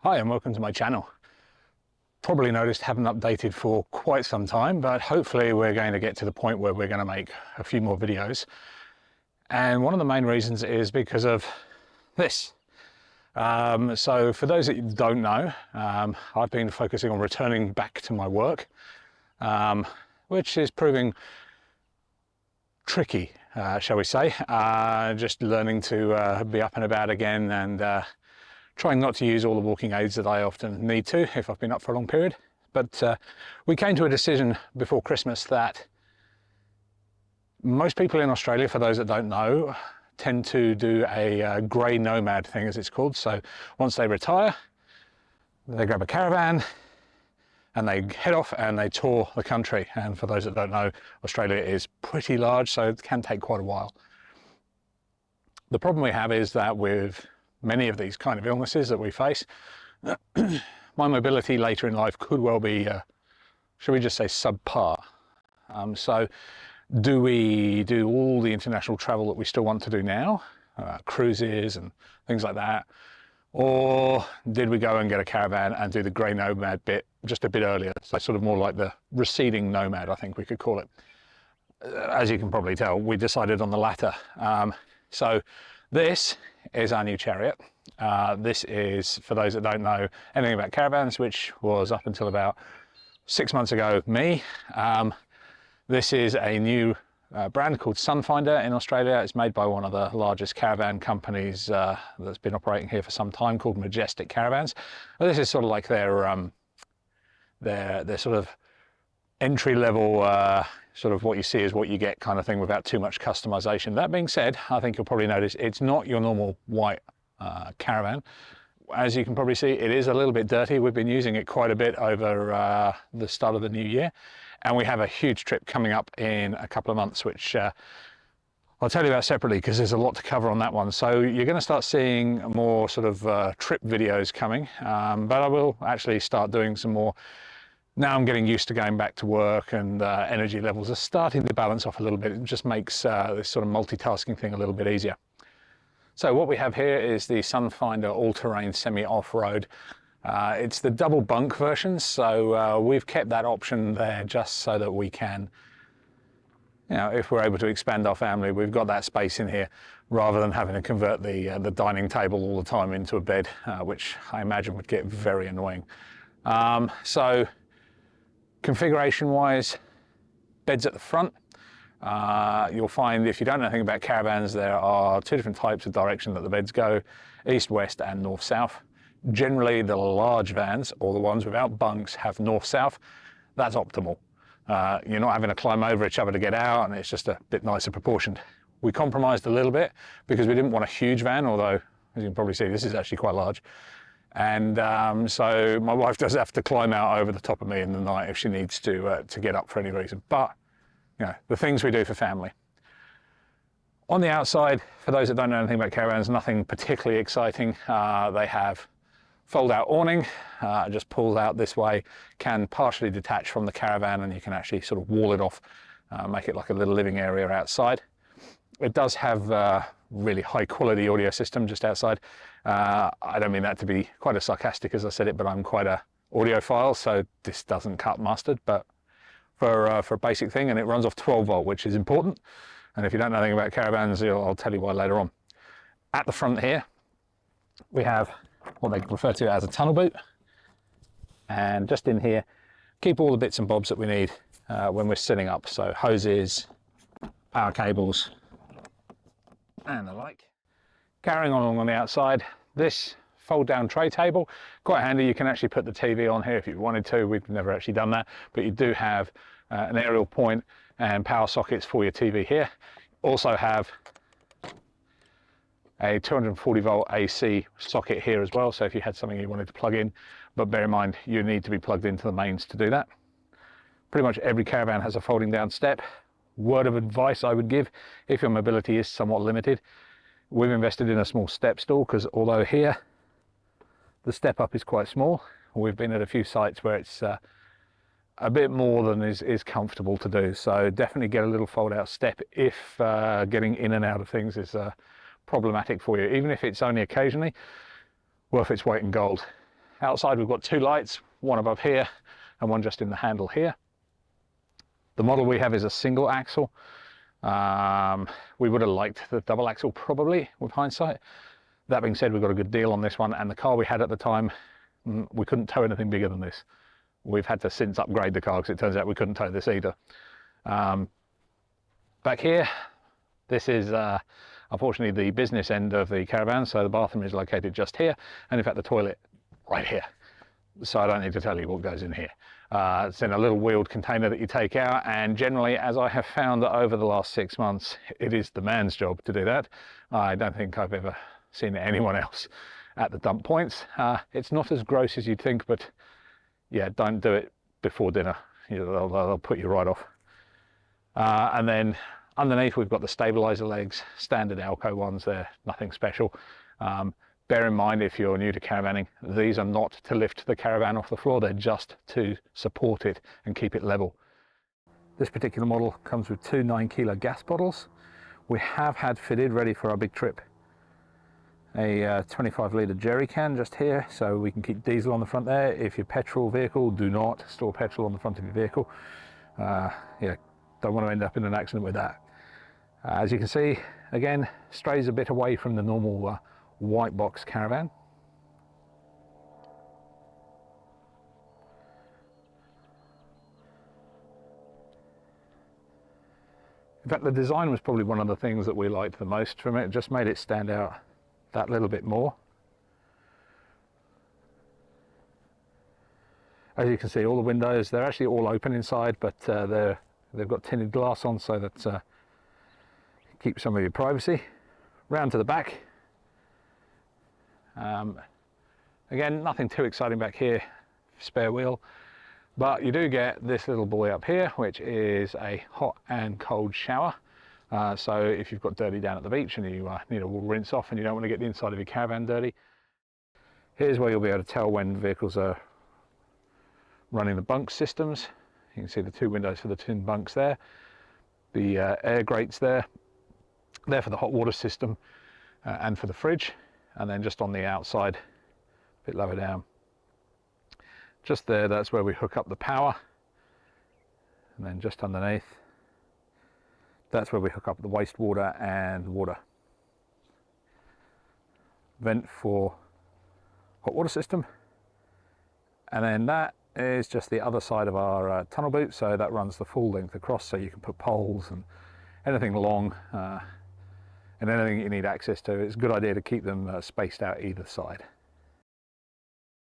Hi and welcome to my channel. Probably noticed haven't updated for quite some time, but hopefully we're going to get to the point where we're going to make a few more videos. And one of the main reasons is because of this. So for those that don't know, I've been focusing on returning back to my work, which is proving tricky, shall we say. Just learning to be up and about again and trying not to use all the walking aids that I often need to if I've been up for a long period. But we came to a decision before Christmas that most people in Australia, for those that don't know, tend to do a grey nomad thing, as it's called. So once they retire, they grab a caravan and they head off and they tour the country. And for those that don't know, Australia is pretty large, so it can take quite a while. The problem we have is that with many of these kind of illnesses that we face, my mobility later in life could well be, should we just say, subpar. So do we do all the international travel that we still want to do now, cruises and things like that, or did we go and get a caravan and do the grey nomad bit just a bit earlier? So sort of more like the receding nomad, I think we could call it. As you can probably tell, we decided on the latter. So this is our new Chariot. This is, for those that don't know anything about caravans, which was up until about 6 months ago, me. This is a new brand called Sunfinder in Australia. It's made by one of the largest caravan companies that's been operating here for some time, called Majestic Caravans. Well, this is sort of like their sort of entry-level sort of what you see is what you get kind of thing without too much customization. That being said, I think you'll probably notice it's not your normal white caravan. As you can probably see, it is a little bit dirty. We've been using it quite a bit over the start of the new year, and we have a huge trip coming up in a couple of months, which I'll tell you about separately because there's a lot to cover on that one. So you're going to start seeing more sort of trip videos coming, but I will actually start doing some more. Now I'm getting used to going back to work, and energy levels are starting to balance off a little bit. It just makes this sort of multitasking thing a little bit easier. So what we have here is the Sunfinder all-terrain semi-off-road. It's the double bunk version, so we've kept that option there just so that we can, you know, if we're able to expand our family, we've got that space in here rather than having to convert the dining table all the time into a bed, which I imagine would get very annoying. So configuration wise, beds at the front. You'll find, if you don't know anything about caravans, there are two different types of direction that the beds go: east, west and north, south. Generally the large vans, or the ones without bunks, have north, south. That's optimal. You're not having to climb over each other to get out, and it's just a bit nicer proportioned. We compromised a little bit because we didn't want a huge van, although as you can probably see, this is actually quite large. And so my wife does have to climb out over the top of me in the night if she needs to get up for any reason. But, you know, the things we do for family. On the outside, for those that don't know anything about caravans, nothing particularly exciting. They have fold-out awning, just pulls out this way, can partially detach from the caravan, and you can actually sort of wall it off, make it like a little living area outside. It does have really high quality audio system just outside. I don't mean that to be quite as sarcastic as I said it, but I'm quite a audiophile, so this doesn't cut mustard, but for a basic thing, and it runs off 12 volt, which is important. And if you don't know anything about caravans, I'll tell you why later on. At the front here, we have what they refer to as a tunnel boot. And just in here, keep all the bits and bobs that we need when we're sitting up. So hoses, power cables, and the like. Carrying on the outside, this fold down tray table, quite handy. You can actually put the TV on here if you wanted to. We've never actually done that, but you do have an aerial point and power sockets for your TV here. Also have a 240 volt AC socket here as well, so if you had something you wanted to plug in, but bear in mind you need to be plugged into the mains to do that. Pretty much every caravan has a folding down step. Word of advice I would give, if your mobility is somewhat limited, we've invested in a small step stool, because although here the step up is quite small, we've been at a few sites where it's a bit more than is comfortable to do. So definitely get a little fold out step if getting in and out of things is problematic for you. Even if it's only occasionally, worth its weight in gold. Outside we've got two lights, one above here and one just in the handle here. The model we have is a single axle. We would have liked the double axle probably, with hindsight. That being said, we got a good deal on this one, and the car we had at the time, we couldn't tow anything bigger than this. We've had to since upgrade the car because it turns out we couldn't tow this either. Back here, this is unfortunately the business end of the caravan, so the bathroom is located just here, and in fact the toilet right here. So I don't need to tell you what goes in here. It's in a little wheeled container that you take out, and generally, as I have found that over the last 6 months, it is the man's job to do that. I don't think I've ever seen anyone else at the dump points. It's not as gross as you'd think, but yeah, don't do it before dinner. They'll put you right off. And then underneath we've got the stabilizer legs, standard Alco ones. They're nothing special. Bear in mind, if you're new to caravanning, these are not to lift the caravan off the floor, they're just to support it and keep it level. This particular model comes with two 9-kilo gas bottles. We have had fitted, ready for our big trip, a 25-litre jerry can just here, so we can keep diesel on the front there. If you're petrol vehicle, do not store petrol on the front of your vehicle. Yeah, don't want to end up in an accident with that. As you can see, again, strays a bit away from the normal white box caravan. In fact, the design was probably one of the things that we liked the most from it. It just made it stand out that little bit more. As you can see, all the windows, they're actually all open inside, but they've got tinted glass on, so that keeps some of your privacy. Round to the back. Again, nothing too exciting back here, spare wheel, but you do get this little boy up here, which is a hot and cold shower. So if you've got dirty down at the beach and you need a rinse off and you don't want to get the inside of your caravan dirty, here's where you'll be able to tell when vehicles are running the bunk systems. You can see the two windows for the twin bunks there, the air grates there for the hot water system and for the fridge. And then just on the outside, a bit lower down, just there, that's where we hook up the power. And then just underneath, that's where we hook up the wastewater and water. Vent for hot water system. And then that is just the other side of our tunnel boot, so that runs the full length across, so you can put poles and anything long and anything you need access to. It's a good idea to keep them spaced out either side.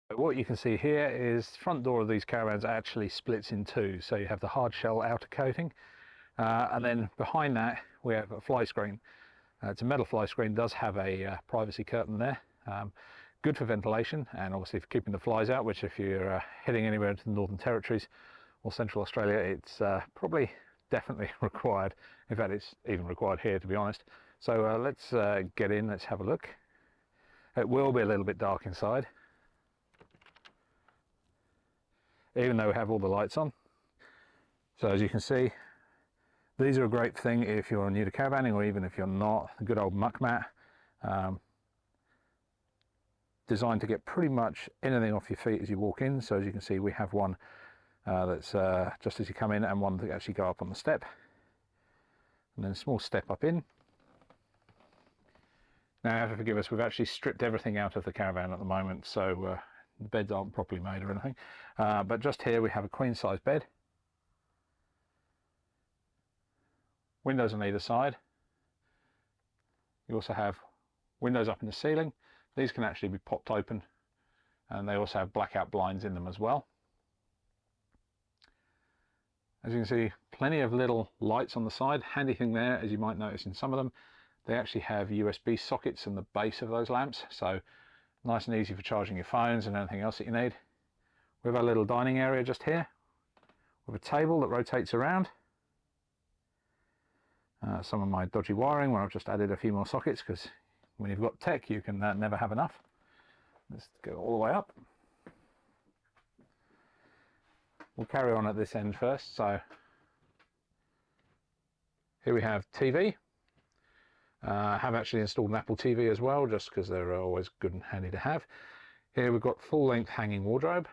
But what you can see here is the front door of these caravans actually splits in two, so you have the hard shell outer coating, and then behind that we have a fly screen. It's a metal fly screen, does have a privacy curtain there. Good for ventilation and obviously for keeping the flies out, which if you're heading anywhere into the Northern Territories or Central Australia, it's probably definitely required. In fact, it's even required here, to be honest. So let's get in, let's have a look. It will be a little bit dark inside, even though we have all the lights on. So as you can see, these are a great thing if you're new to caravanning, or even if you're not. A good old muck mat, designed to get pretty much anything off your feet as you walk in. So as you can see, we have one that's just as you come in, and one that actually go up on the step, and then a small step up in. Now, you have to forgive us, we've actually stripped everything out of the caravan at the moment, so the beds aren't properly made or anything. But just here we have a queen size bed. Windows on either side. You also have windows up in the ceiling. These can actually be popped open, and they also have blackout blinds in them as well. As you can see, plenty of little lights on the side. Handy thing there, as you might notice in some of them, they actually have USB sockets in the base of those lamps, so nice and easy for charging your phones and anything else that you need. We have our little dining area just here with a table that rotates around. Some of my dodgy wiring where I've just added a few more sockets, because when you've got tech you can never have enough. Let's go all the way up. We'll carry on at this end first. So here we have TV. I have actually installed an Apple TV as well, just because they're always good and handy to have. Here we've got full length hanging wardrobe.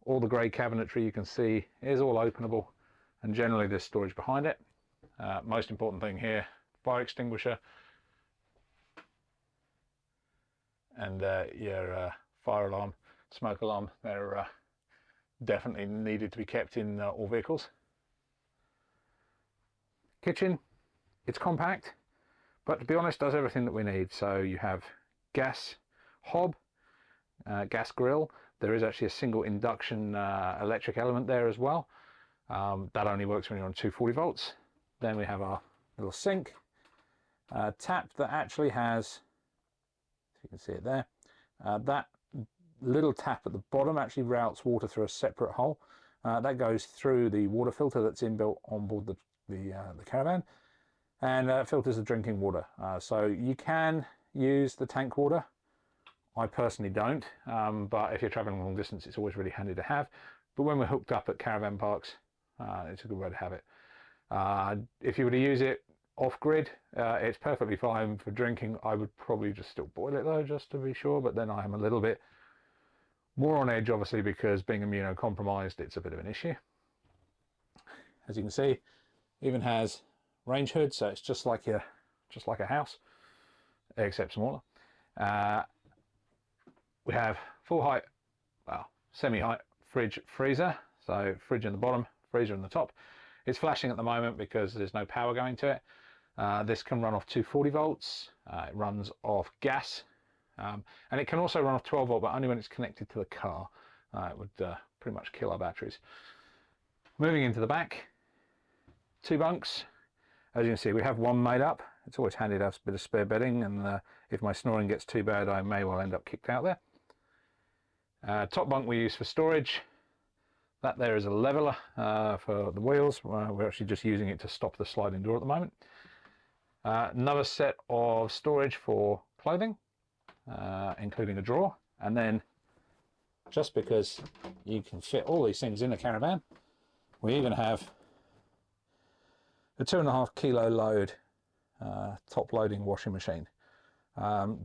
All the grey cabinetry you can see is all openable, and generally there's storage behind it. Most important thing here, fire extinguisher and your fire alarm, smoke alarm. They're definitely needed to be kept in all vehicles. Kitchen, it's compact, but to be honest does everything that we need. So you have gas hob, gas grill. There is actually a single induction electric element there as well. That only works when you're on 240 volts. Then we have our little sink, tap that actually has, if you can see it there, that little tap at the bottom actually routes water through a separate hole. That goes through the water filter that's inbuilt on board the Caravan, and filters the drinking water. So you can use the tank water. I personally don't, but if you're traveling long distance, it's always really handy to have. But when we're hooked up at caravan parks, it's a good way to have it. If you were to use it off-grid, it's perfectly fine for drinking. I would probably just still boil it though, just to be sure, but then I am a little bit more on edge, obviously, because being immunocompromised, it's a bit of an issue. As you can see, even has range hood, so it's just like a house, except smaller. We have full height, well, semi-height fridge freezer, so fridge in the bottom, freezer in the top. It's flashing at the moment because there's no power going to it. This can run off 240 volts, it runs off gas, and it can also run off 12 volt, but only when it's connected to the car. It would pretty much kill our batteries. Moving into the back, 2 bunks. As you can see, we have one made up. It's always handy to have a bit of spare bedding, and if my snoring gets too bad, I may well end up kicked out there. Top bunk we use for storage. That there is a leveler for the wheels. We're actually just using it to stop the sliding door at the moment. Another set of storage for clothing, including a drawer. And then, just because you can fit all these things in a Caravan, we even have a 2.5 kilo load top loading washing machine.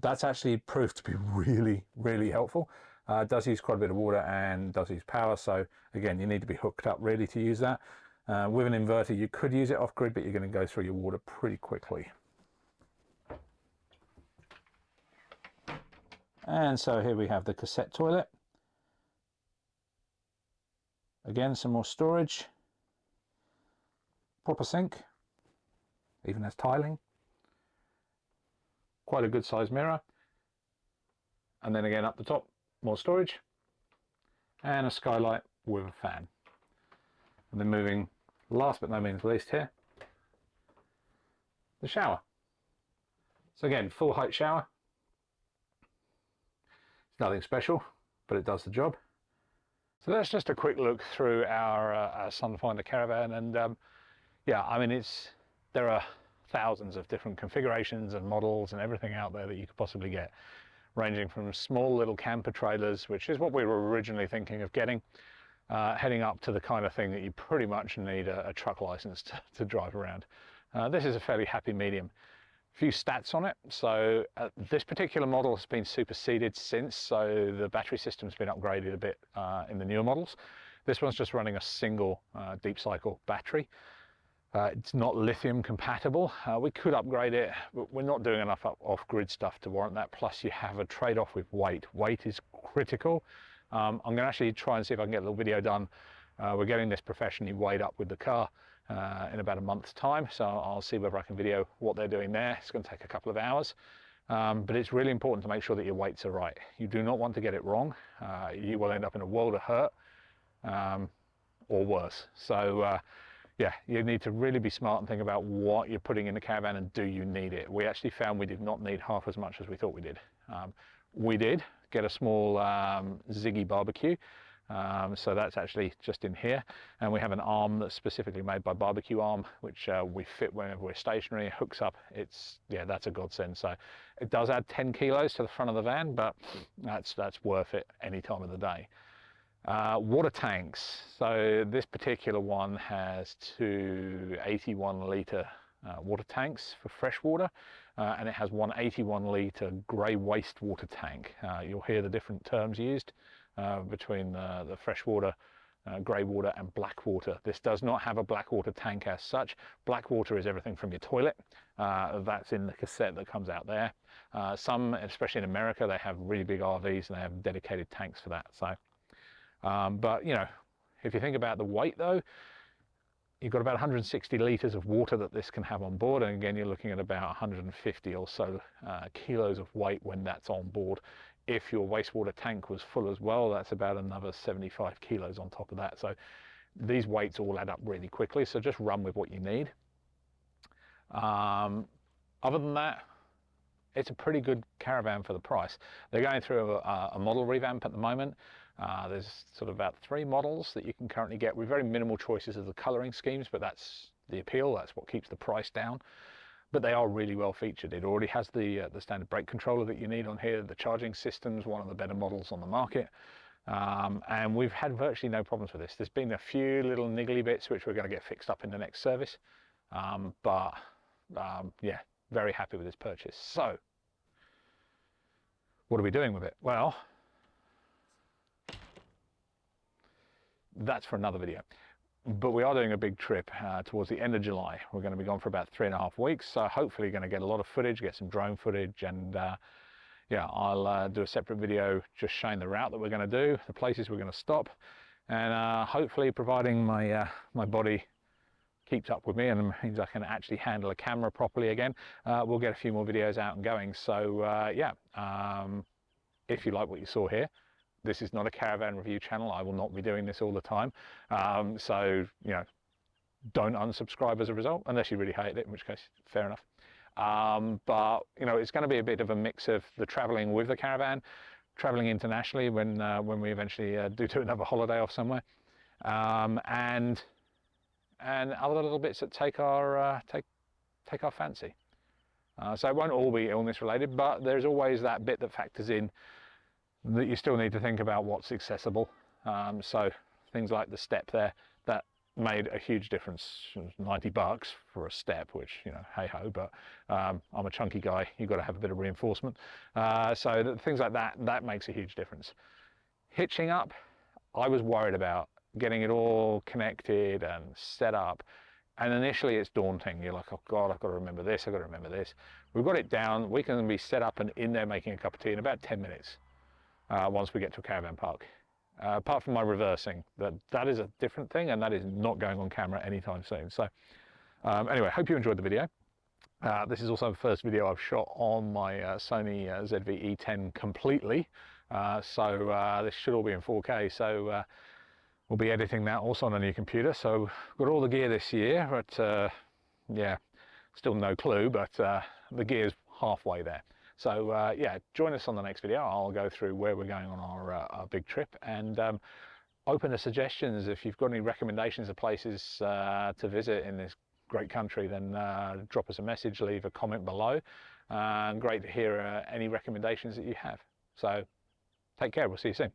That's actually proved to be really, really helpful. It does use quite a bit of water and does use power, so again, you need to be hooked up really to use that. With an inverter, you could use it off grid, but you're going to go through your water pretty quickly. And so here we have the cassette toilet. Again, some more storage. Proper sink, even has tiling. Quite a good size mirror. And then again up the top, more storage. And a skylight with a fan. And then moving, last but no means least here, the shower. So again, full height shower. It's nothing special, but it does the job. So that's just a quick look through our Sunfinder Caravan, and yeah, I mean, there are thousands of different configurations and models and everything out there that you could possibly get, ranging from small little camper trailers, which is what we were originally thinking of getting, heading up to the kind of thing that you pretty much need a truck license to drive around. This is a fairly happy medium. A few stats on it. So this particular model has been superseded since, so the battery system's been upgraded a bit in the newer models. This one's just running a single deep cycle battery. It's not lithium compatible. We could upgrade it, but we're not doing enough off-grid stuff to warrant that. Plus you have a trade-off with weight. Weight is critical. I'm going to actually try and see if I can get a little video done. We're getting this professionally weighed up with the car in about a month's time, so I'll see whether I can video what they're doing there. It's going to take a couple of hours, but it's really important to make sure that your weights are right. You do not want to get it wrong. You will end up in a world of hurt, or worse. So yeah, you need to really be smart and think about what you're putting in the Caravan, and do you need it. We actually found we did not need half as much as we thought we did. We did get a small Ziggy barbecue, so that's actually just in here, and we have an arm that's specifically made by Barbecue Arm, which we fit whenever we're stationary. It hooks up. Yeah, that's a godsend. So it does add 10 kilos to the front of the van, but that's worth it any time of the day. Water tanks. So this particular one has two 81 litre water tanks for freshwater, and it has one 81 litre grey wastewater tank. You'll hear the different terms used between the freshwater, grey water and black water. This does not have a black water tank as such. Black water is everything from your toilet. That's in the cassette that comes out there. Some, especially in America, they have really big RVs and they have dedicated tanks for that. So, but you know, if you think about the weight though, you've got about 160 litres of water that this can have on board, and again you're looking at about 150 or so kilos of weight when that's on board. If your wastewater tank was full as well, that's about another 75 kilos on top of that. So these weights all add up really quickly, so just run with what you need. Other than that, it's a pretty good caravan for the price. They're going through a model revamp at the moment. There's sort of about 3 models that you can currently get with very minimal choices of the colouring schemes, but that's the appeal, that's what keeps the price down. But they are really well featured. It already has the standard brake controller that you need on here. The charging system's one of the better models on the market. And we've had virtually no problems with this. There's been a few little niggly bits which we're going to get fixed up in the next service. Yeah, very happy with this purchase. So, what are we doing with it? Well, that's for another video. But we are doing a big trip towards the end of July. We're going to be gone for about 3.5 weeks, so hopefully going to get a lot of footage, get some drone footage, and yeah, I'll do a separate video just showing the route that we're going to do, the places we're going to stop, and hopefully providing my my body keeps up with me and means I can actually handle a camera properly again, we'll get a few more videos out and going. So yeah, if you like what you saw here, this is not a caravan review channel. I will not be doing this all the time. So, you know, don't unsubscribe as a result, unless you really hate it, in which case, fair enough. But, you know, it's going to be a bit of a mix of the traveling with the caravan, traveling internationally when we eventually do another holiday off somewhere, and other little bits that take our fancy. So it won't all be illness related, but there's always that bit that factors in that you still need to think about what's accessible. So things like the step there, that made a huge difference. $90 for a step, which, you know, hey ho, but I'm a chunky guy, you've got to have a bit of reinforcement. So things like that makes a huge difference. Hitching up, I was worried about getting it all connected and set up. And initially it's daunting. You're like, oh God, I've got to remember this, I've got to remember this. We've got it down, we can be set up and in there making a cup of tea in about 10 minutes. Once we get to a caravan park. Apart from my reversing, that is a different thing, and that is not going on camera anytime soon. So anyway, hope you enjoyed the video. This is also the first video I've shot on my Sony ZV-E10 completely. So this should all be in 4K. So we'll be editing that also on a new computer. So got all the gear this year, but yeah, still no clue, but the gear's halfway there. So yeah, join us on the next video. I'll go through where we're going on our big trip, and open to suggestions. If you've got any recommendations of places to visit in this great country, then drop us a message, leave a comment below. Great to hear any recommendations that you have. So take care, we'll see you soon.